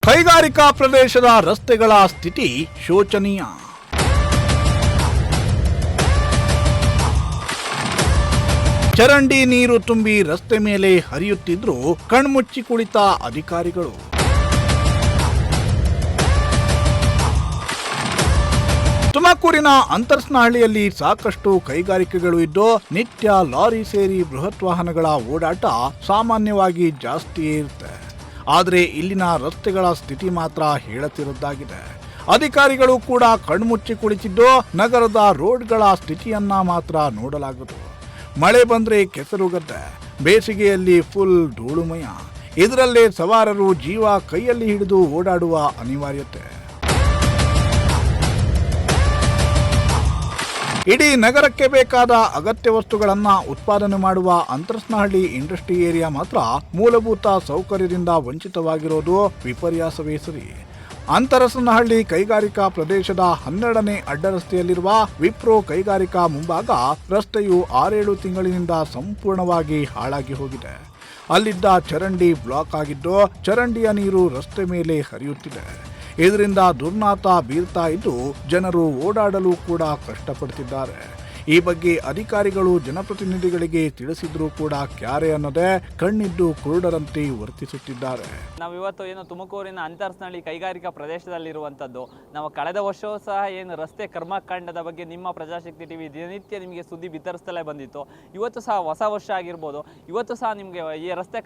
ಕೈಗಾರಿಕಾ ಪ್ರದೇಶದ ರಸ್ತೆಗಳ ಸ್ಥಿತಿ ಶೋಚನೀಯ. ಚರಂಡಿ ನೀರು ತುಂಬಿ ರಸ್ತೆ ಮೇಲೆ ಹರಿಯುತ್ತಿದ್ರೂ ಕಣ್ಮುಚ್ಚಿ ಕುಳಿತ ಅಧಿಕಾರಿಗಳು. ತುಮಕೂರಿನ ಅಂತರ್ಸ್ನಹಳ್ಳಿಯಲ್ಲಿ ಸಾಕಷ್ಟು ಕೈಗಾರಿಕೆಗಳು ಇದ್ದು ನಿತ್ಯ ಲಾರಿ ಸೇರಿ ಬೃಹತ್ ವಾಹನಗಳ ಓಡಾಟ ಸಾಮಾನ್ಯವಾಗಿ ಜಾಸ್ತಿಯೇ ಇರುತ್ತೆ. ಆದರೆ ಇಲ್ಲಿನ ರಸ್ತೆಗಳ ಸ್ಥಿತಿ ಮಾತ್ರ ಹೇಳತಿರುವುದಾಗಿದೆ. ಅಧಿಕಾರಿಗಳು ಕೂಡ ಕಣ್ಮುಚ್ಚಿ ಕುಳಿತಿದ್ದು ನಗರದ ರೋಡ್ಗಳ ಸ್ಥಿತಿಯನ್ನ ಮಾತ್ರ ನೋಡಲಾಗದು. ಮಳೆ ಬಂದ್ರೆ ಕೆಸರುಗದ್ದೆ, ಬೇಸಿಗೆಯಲ್ಲಿ ಫುಲ್ ಧೂಳುಮಯ. ಇದರಲ್ಲೇ ಸವಾರರು ಜೀವ ಕೈಯಲ್ಲಿ ಹಿಡಿದು ಓಡಾಡುವ ಅನಿವಾರ್ಯತೆ. ಇಡೀ ನಗರಕ್ಕೆ ಬೇಕಾದ ಅಗತ್ಯ ವಸ್ತುಗಳನ್ನು ಉತ್ಪಾದನೆ ಮಾಡುವ ಅಂತರ್ಸ್ನಹಳ್ಳಿ ಇಂಡಸ್ಟ್ರಿ ಏರಿಯಾ ಮಾತ್ರ ಮೂಲಭೂತ ಸೌಕರ್ಯದಿಂದ ವಂಚಿತವಾಗಿರೋದು ವಿಪರ್ಯಾಸವೇ ಸರಿ. ಅಂತರಸ್ನಹಳ್ಳಿ ಕೈಗಾರಿಕಾ ಪ್ರದೇಶದ 12ನೇ ಅಡ್ಡರಸ್ತೆಯಲ್ಲಿರುವ ವಿಪ್ರೋ ಕೈಗಾರಿಕಾ ಮುಂಭಾಗ ರಸ್ತೆಯು 6-7 ತಿಂಗಳಿನಿಂದ ಸಂಪೂರ್ಣವಾಗಿ ಹಾಳಾಗಿ ಹೋಗಿದೆ. ಅಲ್ಲಿದ್ದ ಚರಂಡಿ ಬ್ಲಾಕ್ ಆಗಿದ್ದು ಚರಂಡಿಯ ನೀರು ರಸ್ತೆ ಮೇಲೆ ಹರಿಯುತ್ತಿದೆ. ಇದರಿಂದ ದುರ್ನಾತ ಬೀರ್ತಾ ಇದ್ದು ಜನರು ಓಡಾಡಲು ಕೂಡ ಕಷ್ಟಪಡ್ತಿದ್ದಾರೆ. ಈ ಬಗ್ಗೆ ಅಧಿಕಾರಿಗಳು ಜನಪ್ರತಿನಿಧಿಗಳಿಗೆ ತಿಳಿಸಿದ್ರೂ ಕೂಡ ಕ್ಯಾರೆ ಅನ್ನೋದೇ ಕಣ್ಣಿದ್ದು ಕುರುಡರಂತೆ ವರ್ತಿಸುತ್ತಿದ್ದಾರೆ. ನಾವು ಇವತ್ತು ಏನು ತುಮಕೂರಿನ ಅಂತರ್ಸ್ನಹಳ್ಳಿ ಕೈಗಾರಿಕಾ ಪ್ರದೇಶದಲ್ಲಿರುವಂಥದ್ದು, ನಾವು ಕಳೆದ ವರ್ಷವೂ ಸಹ ಏನು ರಸ್ತೆ ಕರ್ಮಕಾಂಡದ ಬಗ್ಗೆ ನಿಮ್ಮ ಪ್ರಜಾಶಕ್ತಿ ಟಿವಿ ದಿನನಿತ್ಯ ನಿಮಗೆ ಸುದ್ದಿ ಬಿತ್ತರಿಸ್ತಲೇ ಬಂದಿತ್ತು. ಇವತ್ತು ಸಹ ಹೊಸ ವರ್ಷ ಆಗಿರ್ಬೋದು, ಇವತ್ತು ಸಹ ನಿಮಗೆ ಈ ರಸ್ತೆ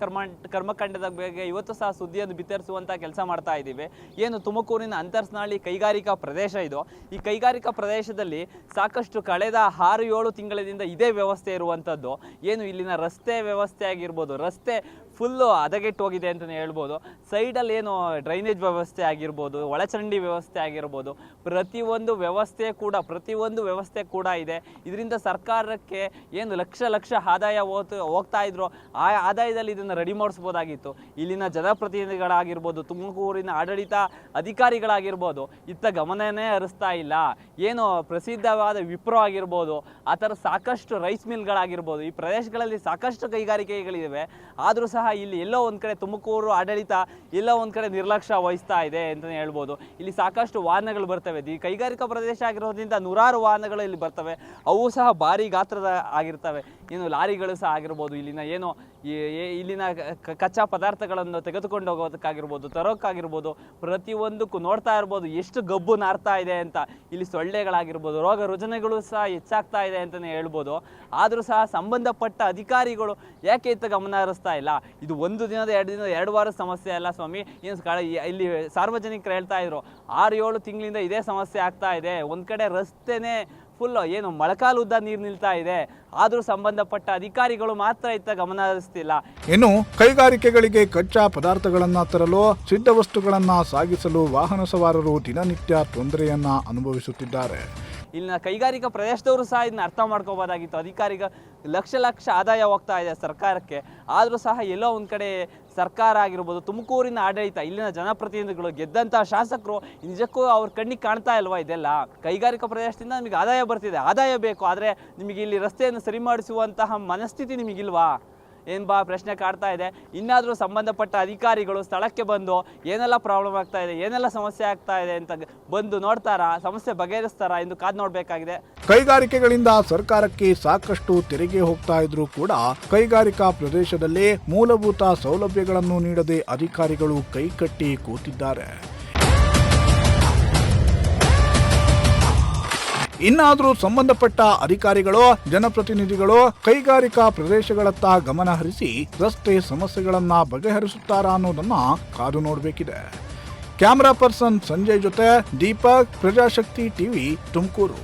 ಕರ್ಮಕಾಂಡದ ಬಗ್ಗೆ ಇವತ್ತು ಸಹ ಸುದ್ದಿಯನ್ನು ಬಿತ್ತರಿಸುವಂಥ ಕೆಲಸ ಮಾಡ್ತಾ ಇದ್ದೀವಿ. ಏನು ತುಮಕೂರಿನ ಅಂತರ್ಸ್ನಹಳ್ಳಿ ಕೈಗಾರಿಕಾ ಪ್ರದೇಶ ಇದು. ಈ ಕೈಗಾರಿಕಾ ಪ್ರದೇಶದಲ್ಲಿ ಸಾಕಷ್ಟು ಕಳೆದ 6-7 ತಿಂಗಳಿಂದ ಇದೇ ವ್ಯವಸ್ಥೆ ಇರುವಂಥದ್ದು. ಏನು ಇಲ್ಲಿನ ರಸ್ತೆ ವ್ಯವಸ್ಥೆ ಆಗಿರ್ಬೋದು, ರಸ್ತೆ ಫುಲ್ಲು ಹದಗೆಟ್ಟು ಹೋಗಿದೆ ಅಂತಲೇ ಹೇಳ್ಬೋದು. ಸೈಡಲ್ಲಿ ಏನು ಡ್ರೈನೇಜ್ ವ್ಯವಸ್ಥೆ ಆಗಿರ್ಬೋದು, ಒಳಚರಂಡಿ ವ್ಯವಸ್ಥೆ ಆಗಿರ್ಬೋದು, ಪ್ರತಿಯೊಂದು ವ್ಯವಸ್ಥೆ ಕೂಡ ಇದೆ. ಇದರಿಂದ ಸರ್ಕಾರಕ್ಕೆ ಏನು ಲಕ್ಷ ಆದಾಯ ಹೋಗ್ತಾ ಇದ್ರು, ಆ ಆದಾಯದಲ್ಲಿ ಇದನ್ನು ರೆಡಿ ಮಾಡಿಸ್ಬೋದಾಗಿತ್ತು. ಇಲ್ಲಿನ ಜನಪ್ರತಿನಿಧಿಗಳಾಗಿರ್ಬೋದು, ತುಮಕೂರಿನ ಆಡಳಿತ ಅಧಿಕಾರಿಗಳಾಗಿರ್ಬೋದು ಇತ್ತ ಗಮನನೇ ಹರಿಸ್ತಾ ಇಲ್ಲ. ಏನು ಪ್ರಸಿದ್ಧವಾದ ವಿಪ್ರೋ ಆಗಿರ್ಬೋದು, ಆ ಥರ ಸಾಕಷ್ಟು ರೈಸ್ ಮಿಲ್ಗಳಾಗಿರ್ಬೋದು, ಈ ಪ್ರದೇಶಗಳಲ್ಲಿ ಸಾಕಷ್ಟು ಕೈಗಾರಿಕೆಗಳಿವೆ. ಆದರೂ ಸಹ ಇಲ್ಲಿ ಎಲ್ಲೋ ಒಂದು ಕಡೆ ತುಮಕೂರು ಆಡಳಿತ ಎಲ್ಲೋ ಒಂದು ಕಡೆ ನಿರ್ಲಕ್ಷ್ಯ ವಹಿಸ್ತಾ ಇದೆ ಅಂತಲೇ ಹೇಳ್ಬೋದು. ಇಲ್ಲಿ ಸಾಕಷ್ಟು ವಾಹನಗಳು ಬರ್ತವೆ. ಈ ಕೈಗಾರಿಕಾ ಪ್ರದೇಶ ಆಗಿರೋದ್ರಿಂದ ನೂರಾರು ವಾಹನಗಳು ಇಲ್ಲಿ ಬರ್ತವೆ. ಅವು ಸಹ ಭಾರಿ ಗಾತ್ರದ ಆಗಿರ್ತವೆ. ಏನು ಲಾರಿಗಳು ಸಹ ಆಗಿರ್ಬೋದು, ಇಲ್ಲಿನ ಕಚ್ಚಾ ಪದಾರ್ಥಗಳನ್ನು ತೆಗೆದುಕೊಂಡು ಹೋಗೋದಕ್ಕಾಗಿರ್ಬೋದು, ತರೋಕ್ಕಾಗಿರ್ಬೋದು, ಪ್ರತಿಯೊಂದಕ್ಕೂ ನೋಡ್ತಾ ಇರ್ಬೋದು ಎಷ್ಟು ಗಬ್ಬು ನಾರ್ತಾ ಇದೆ ಅಂತ. ಇಲ್ಲಿ ಸೊಳ್ಳೆಗಳಾಗಿರ್ಬೋದು, ರೋಗ ರುಜಿನಗಳು ಸಹ ಹೆಚ್ಚಾಗ್ತಾ ಇದೆ ಅಂತಲೇ ಹೇಳ್ಬೋದು. ಆದರೂ ಸಹ ಸಂಬಂಧಪಟ್ಟ ಅಧಿಕಾರಿಗಳು ಯಾಕೆ ಇತ್ತ ಗಮನ ಹರಿಸ್ತಾ ಇಲ್ಲ? ಇದು 1 ದಿನದ 2 ದಿನದ 2 ವಾರದ ಸಮಸ್ಯೆ ಅಲ್ಲ ಸ್ವಾಮಿ. ಇಲ್ಲಿ ಸಾರ್ವಜನಿಕರು ಹೇಳ್ತಾ ಇದ್ರು 6-7 ತಿಂಗಳಿಂದ ಇದೇ ಸಮಸ್ಯೆ ಆಗ್ತಾ ಇದೆ. ಒಂದು ಕಡೆ ರಸ್ತೆನೇ ಫುಲ್ ಏನು ಮೊಳಕಾಲು ಉದ್ದ ನೀರು ನಿಲ್ತಾ ಇದೆ. ಆದರೂ ಸಂಬಂಧಪಟ್ಟ ಅಧಿಕಾರಿಗಳು ಮಾತ್ರ ಇತ್ತ ಗಮನ ಹರಿಸ್ತಿಲ್ಲ. ಇನ್ನು ಕೈಗಾರಿಕೆಗಳಿಗೆ ಕಚ್ಚಾ ಪದಾರ್ಥಗಳನ್ನ ತರಲು ಸಿದ್ಧ ವಸ್ತುಗಳನ್ನ ಸಾಗಿಸಲು ವಾಹನ ಸವಾರರು ದಿನನಿತ್ಯ ತೊಂದರೆಯನ್ನ ಅನುಭವಿಸುತ್ತಿದ್ದಾರೆ. ಇಲ್ಲಿನ ಕೈಗಾರಿಕಾ ಪ್ರದೇಶದವರು ಸಹ ಇದನ್ನ ಅರ್ಥ ಮಾಡ್ಕೋಬೋದಾಗಿತ್ತು. ಅಧಿಕಾರಿಗ ಲಕ್ಷ ಆದಾಯ ಹೋಗ್ತಾ ಇದೆ ಸರ್ಕಾರಕ್ಕೆ. ಆದರೂ ಸಹ ಎಲ್ಲೋ ಒಂದು ಕಡೆ ಸರ್ಕಾರ ಆಗಿರ್ಬೋದು, ತುಮಕೂರಿನ ಆಡಳಿತ, ಇಲ್ಲಿನ ಜನಪ್ರತಿನಿಧಿಗಳು, ಗೆದ್ದಂಥ ಶಾಸಕರು ನಿಜಕ್ಕೂ ಅವ್ರ ಕಣ್ಣಿಗೆ ಕಾಣ್ತಾ ಇಲ್ವಾ ಇದೆಲ್ಲ? ಕೈಗಾರಿಕಾ ಪ್ರದೇಶದಿಂದ ನಿಮಗೆ ಆದಾಯ ಬರ್ತಿದೆ, ಆದಾಯ ಬೇಕು, ಆದರೆ ನಿಮಗೆ ಇಲ್ಲಿ ರಸ್ತೆಯನ್ನು ಸರಿ ಮಾಡಿಸುವಂತಹ ಮನಸ್ಥಿತಿ ನಿಮಗಿಲ್ವಾ ಏನ್ಬಾ ಪ್ರಶ್ನೆ ಕಾಡ್ತಾ ಇದೆ. ಇನ್ನಾದರೂ ಸಂಬಂಧಪಟ್ಟ ಅಧಿಕಾರಿಗಳು ಸ್ಥಳಕ್ಕೆ ಬಂದು ಏನೆಲ್ಲ ಪ್ರಾಬ್ಲಮ್ ಆಗ್ತಾ ಇದೆ, ಏನೆಲ್ಲ ಸಮಸ್ಯೆ ಆಗ್ತಾ ಇದೆ ಅಂತ ಬಂದು ನೋಡ್ತಾರಾ, ಸಮಸ್ಯೆ ಬಗೆಹರಿಸ್ತಾರಾ ಎಂದು ಕಾದು ನೋಡಬೇಕಾಗಿದೆ. ಕೈಗಾರಿಕೆಗಳಿಂದ ಸರ್ಕಾರಕ್ಕೆ ಸಾಕಷ್ಟು ತೆರಿಗೆ ಹೋಗ್ತಾ ಇದ್ರೂ ಕೂಡ ಕೈಗಾರಿಕಾ ಪ್ರದೇಶದಲ್ಲಿ ಮೂಲಭೂತ ಸೌಲಭ್ಯಗಳನ್ನು ನೀಡದೆ ಅಧಿಕಾರಿಗಳು ಕೈಕಟ್ಟಿ ಕೂತಿದ್ದಾರೆ. ಇನ್ನಾದರೂ ಸಂಬಂಧಪಟ್ಟ ಅಧಿಕಾರಿಗಳು, ಜನಪ್ರತಿನಿಧಿಗಳು ಕೈಗಾರಿಕಾ ಪ್ರದೇಶಗಳತ್ತ ಗಮನ ಹರಿಸಿ ರಸ್ತೆ ಸಮಸ್ಯೆಗಳನ್ನ ಬಗೆಹರಿಸುತ್ತಾರಾ ಅನ್ನೋದನ್ನ ಕಾದು ನೋಡಬೇಕಿದೆ. ಕ್ಯಾಮರಾ ಪರ್ಸನ್ ಸಂಜಯ್ ಜೊತೆ ದೀಪಕ್, ಪ್ರಜಾಶಕ್ತಿ ಟಿವಿ, ತುಮಕೂರು.